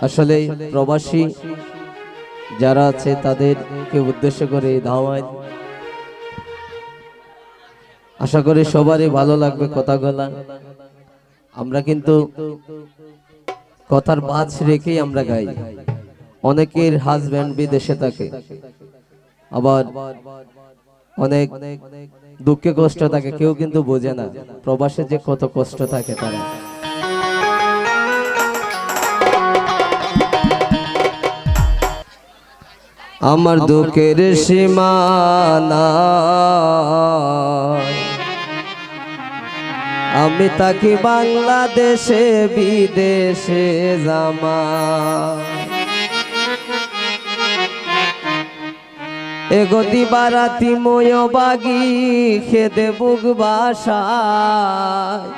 আসলে প্রবাসী যারা আছে তাদেরকে উদ্দেশ্য করে এই দাওয়াত। আশা করি সবারই ভালো লাগবে কথাগুলা। আমরা কিন্তু কথার বাজ রেখেই আমরা গাই। অনেকের হাজব্যান্ড বিদেশে থাকে, আবার অনেক দুঃখে কষ্ট থাকে, কেউ কিন্তু বোঝে না প্রবাসে যে কত কষ্ট থাকে তারা। আমার দুঃখের সীমানা, আমি তাকি বাংলাদেশে বিদেশে জামা। এগতি বারাতি ময় বাগি খেদে বুক বাসায়।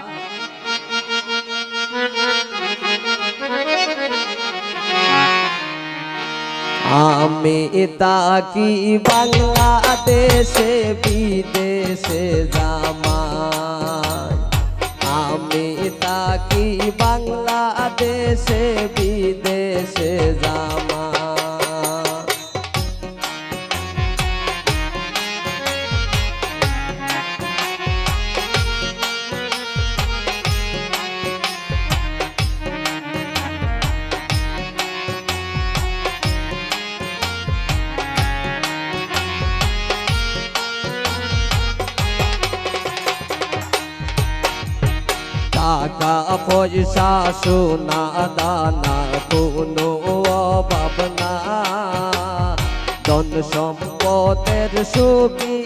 আমি তাকি বাংলাদেশে বিদেশে জামাই। আমি তাকি বাংলাদেশে বিদেশে জামাই। টাকা পয়সা সোনা দানা কোনো অভাব না, ধন সম্পদের সুখী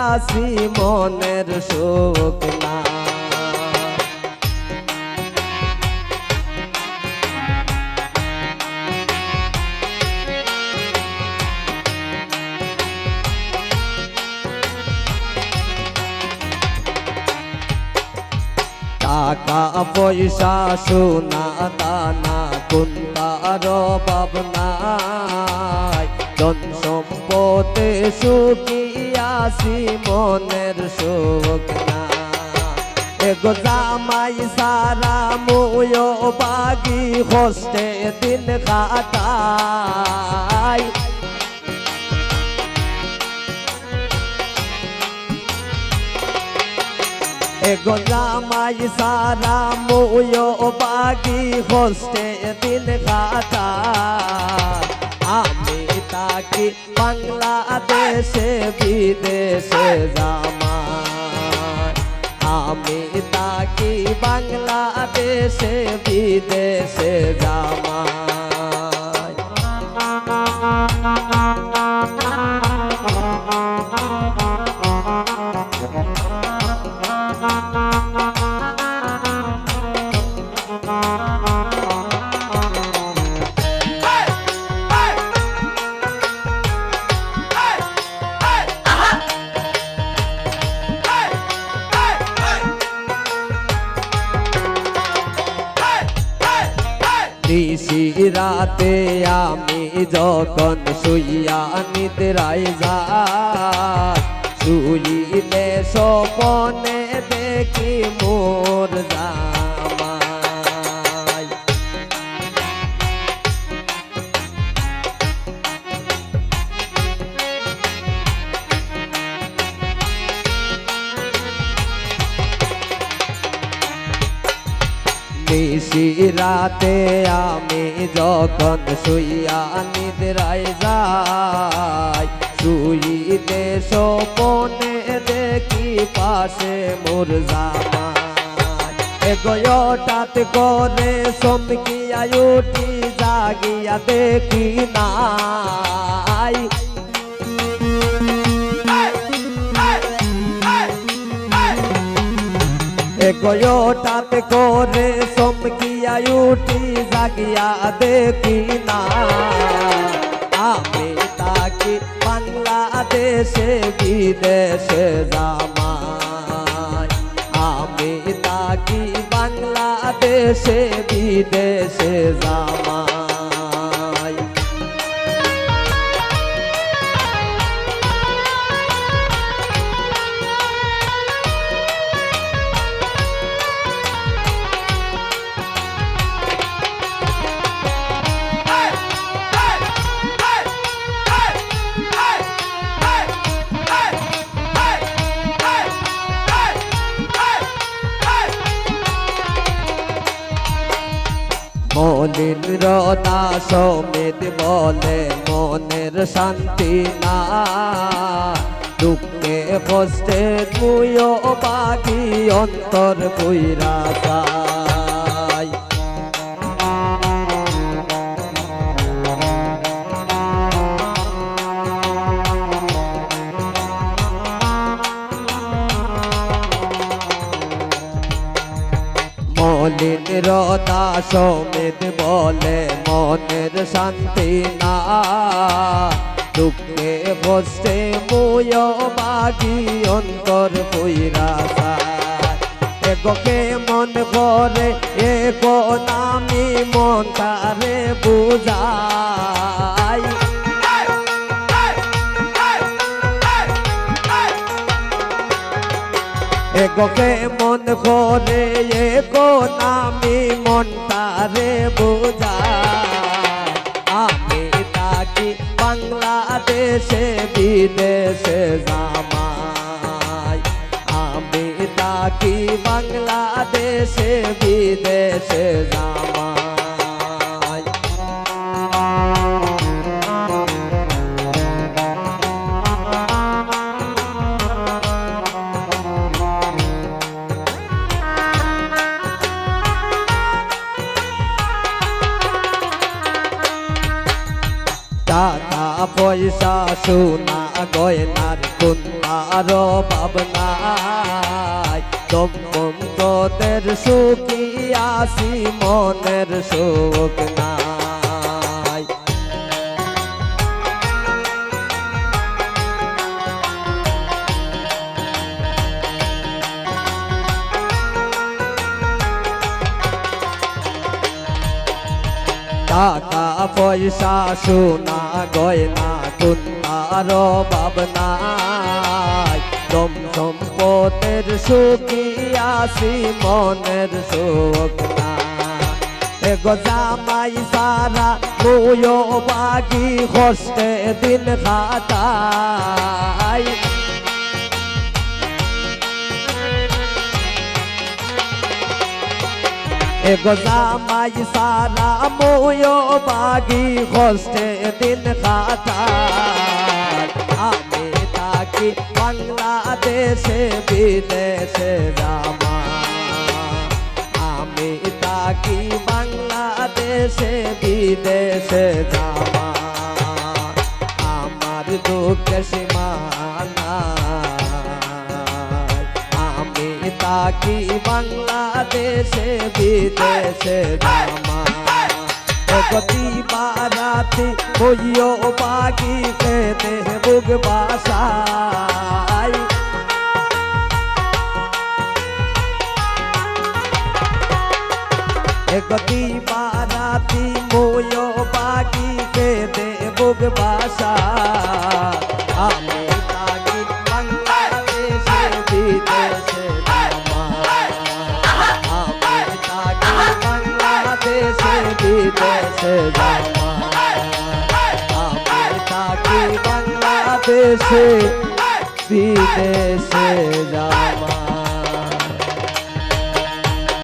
আছি মনের সুখ না। টাকা পয়সা সোনা দানা কোনটার অভাব নাই, ধন সম্পদে সুখী আছি মনের সুখ না। এগো জামাই সারা মুয় বাগি কষ্টে দিন কাটাই। এগো জামাই সারা মুয় বাগি কষ্টে দিন কাটাই। আমি তাকি বাংলাদেশে বিদেশে জামাই। আমি তাকি বাংলাদেশে বিদেশে জামাই। নিশি রাতে আমি যখন শুইয়া নিদ্রায় যাই, শুইলে স্বপনে দেখি মোর জামাই। নিশি রাতে আমি যখন শুইয়া নিদ্রায় যাই, শুইলে স্বপনে দেখি পাশে মোর জামাই। এগোটাত করে চমকিয়া উঠি জাগিয়া দেখি নাই। এগোটাত করে চমকিয়া উঠি জাগিয়া দেখি না। আমি তাকি বাংলাদেশে বিদেশে জামাই। আমি তাকি বাংলাদেশে বিদেশে জামাই। রদা সমিত বলে মনের শান্তি না দুঃখে কষ্টে তুইও বাগি অন্তর কইরা যায় মলিন রদা সমিত বলে মনের শান্তি না দুঃখে কষ্টে মুয় বাগি অন্তর কইরা যায় এগোকে মন করে এগো নামি মন তারে বুঝাই এগোকে মন করে এগো নামি মন তারে বুঝাই আমি তাকি বাংলাদেশে বিদেশে জামাই আমি তাকি বাংলাদেশে বিদেশে জামাই টাকা পয়সা সোনা গয়নার কোনার ভাবনায় তোদের সুখী আসি মনের সুখ নাই টাকা পয়সা সোনা গয়না কোনার ভাবনায় দম সম্পদের সুখী আসি মনের সুখ না এগো জামাই সারা মুয় বাগি কষ্টে দিন খাটাই এগো জামাই সারা মুয় বাগি কষ্টে দিন খাটাই আমি তাকি বাংলাদেশে বিদেশে জামাই আমি তাকি বাংলাদেশে বিদেশে জামাই আমার দুঃখে সীমা নাই আমি তাকি বাংলাদেশে বিদেশে জামাই গতি বারাতি হইও বাগি খেতে বুক বাসাই গতি বারাতি হইও বাগি খেতে বুক বাসা আমি তাকি বাংলাদেশে বিদেশে জামাই আমি তাকি বাংলাদেশে বিদেশে জামাই আমি তাকি বাংলাদেশে বিদেশে